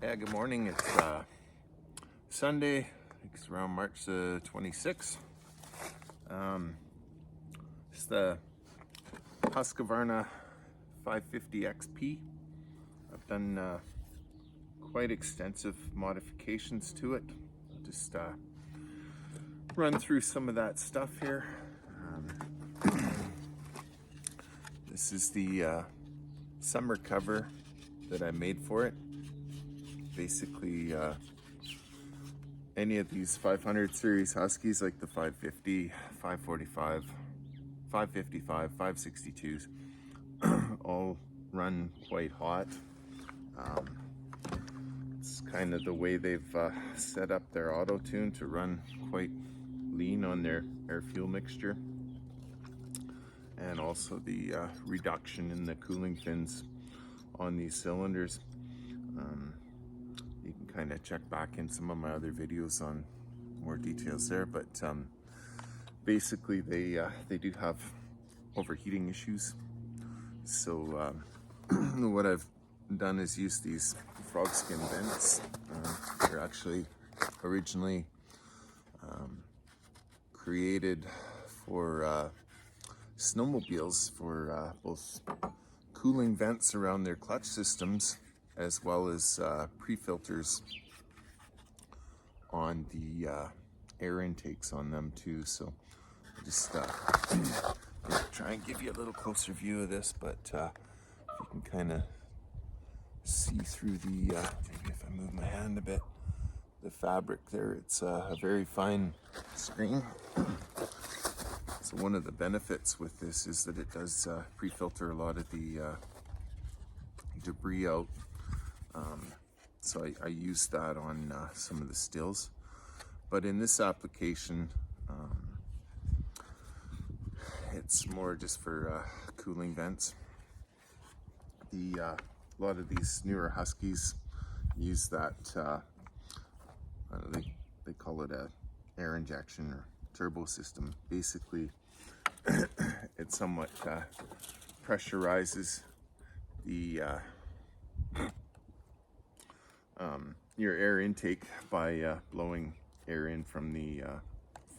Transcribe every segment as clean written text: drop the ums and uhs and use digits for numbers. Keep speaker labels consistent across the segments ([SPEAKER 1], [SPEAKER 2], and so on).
[SPEAKER 1] Yeah, good morning. It's Sunday. I think it's around March 26th. It's the Husqvarna 550 XP. I've done quite extensive modifications to it. I'll just run through some of that stuff here. This is the summer cover that I made for it. Basically, any of these 500 series Huskies, like the 550, 545, 555, 562s, all run quite hot. It's kind of the way they've set up their auto tune to run quite lean on their air fuel mixture, and also the reduction in the cooling fins on these cylinders. You can kind of check back in some of my other videos on more details there, but basically they do have overheating issues. So what I've done is use these Frogskin vents. They're actually originally created for snowmobiles, for both cooling vents around their clutch systems as well as pre-filters on the air intakes on them too. So I'll just try and give you a little closer view of this, but if you can kind of see through the, maybe if I move my hand a bit, the fabric there, it's a very fine screen. So one of the benefits with this is that it does pre-filter a lot of the debris out. So I use that on some of the stills. But in this application, it's more just for cooling vents. A lot of these newer Huskies use that, they call it a air injection or turbo system. Basically, it somewhat pressurizes the your air intake by blowing air in from the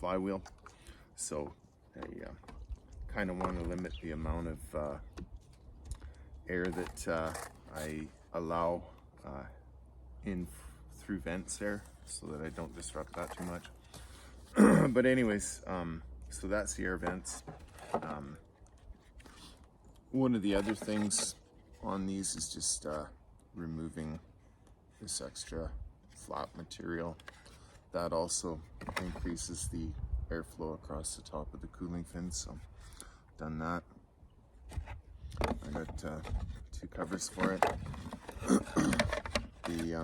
[SPEAKER 1] flywheel. So I kind of want to limit the amount of air that I allow in through vents there, so that I don't disrupt that too much. But anyways, so that's the air vents. One of the other things on these is just removing this extra flat material. That also increases the airflow across the top of the cooling fins, so done that. I got two covers for it. The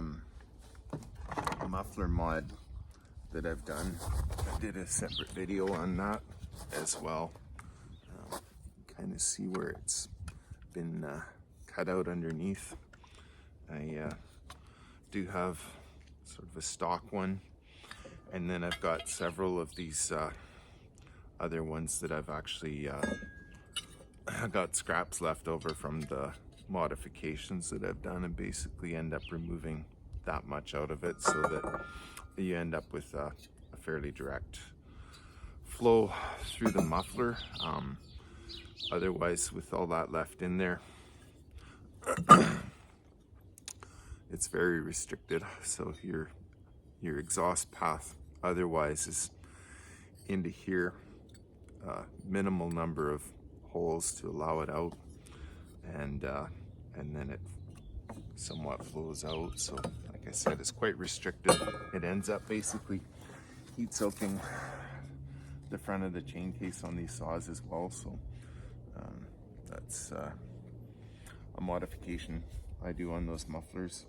[SPEAKER 1] muffler mod that I've done, I did a separate video on that as well. Kind of see where it's been cut out underneath. I do have sort of a stock one, and then I've got several of these other ones that I've actually got scraps left over from the modifications that I've done, and basically end up removing that much out of it so that you end up with a fairly direct flow through the muffler. Otherwise, with all that left in there, it's very restricted. So your exhaust path otherwise is into here, minimal number of holes to allow it out, and then it somewhat flows out. So like I said, it's quite restricted. It ends up basically heat soaking the front of the chain case on these saws as well. So that's a modification I do on those mufflers,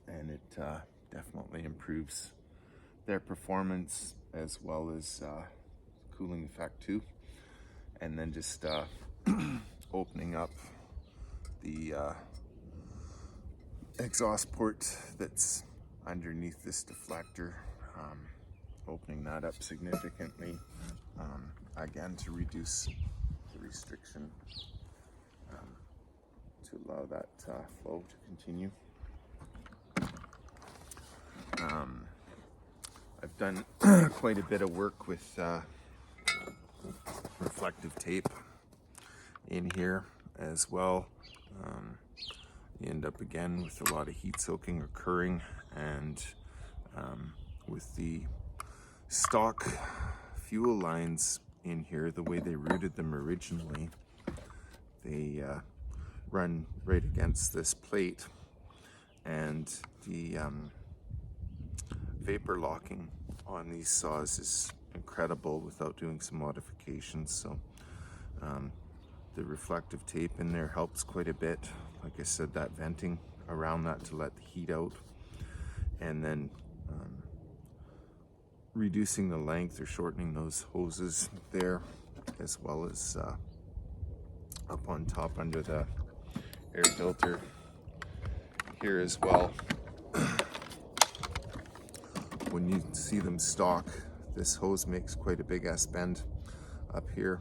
[SPEAKER 1] and it definitely improves their performance as well as cooling effect too. And then just opening up the exhaust port that's underneath this deflector, opening that up significantly, again to reduce the restriction, to allow that flow to continue. I've done quite a bit of work with reflective tape in here as well. You end up again with a lot of heat soaking occurring, and with the stock fuel lines in here, the way they routed them originally, they run right against this plate, and the vapor locking on these saws is incredible without doing some modifications. So the reflective tape in there helps quite a bit. Like I said, that venting around that to let the heat out, and then reducing the length or shortening those hoses there, as well as up on top under the air filter here as well. When you see them stock, this hose makes quite a big ass bend up here,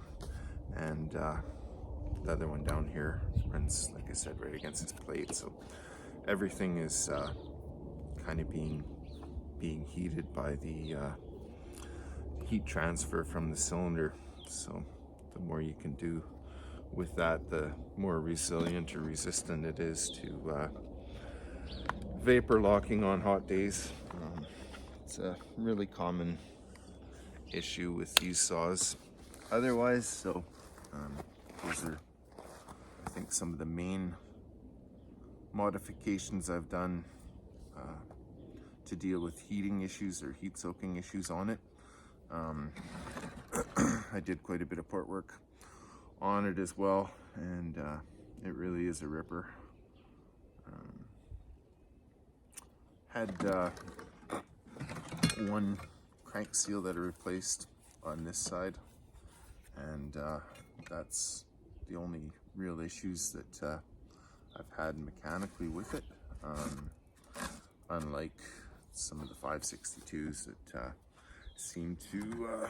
[SPEAKER 1] and the other one down here runs, like I said, right against its plate. So everything is kind of being heated by the heat transfer from the cylinder. So the more you can do with that, the more resilient or resistant it is to vapor locking on hot days. It's a really common issue with these saws otherwise. So those are, I think, some of the main modifications I've done to deal with heating issues or heat soaking issues on it. I did quite a bit of port work on it as well, and it really is a ripper. Had one crank seal that I replaced on this side, and that's the only real issues that I've had mechanically with it, unlike some of the 562s that seem to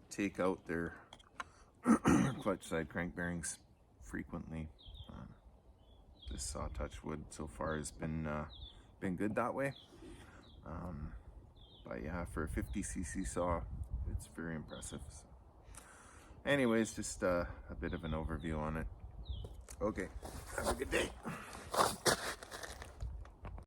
[SPEAKER 1] take out their clutch side crank bearings frequently. This saw, touch wood, so far has been good that way. But yeah, for a 50cc saw, it's very impressive. So anyways, just a bit of an overview on it. Okay, have a good day.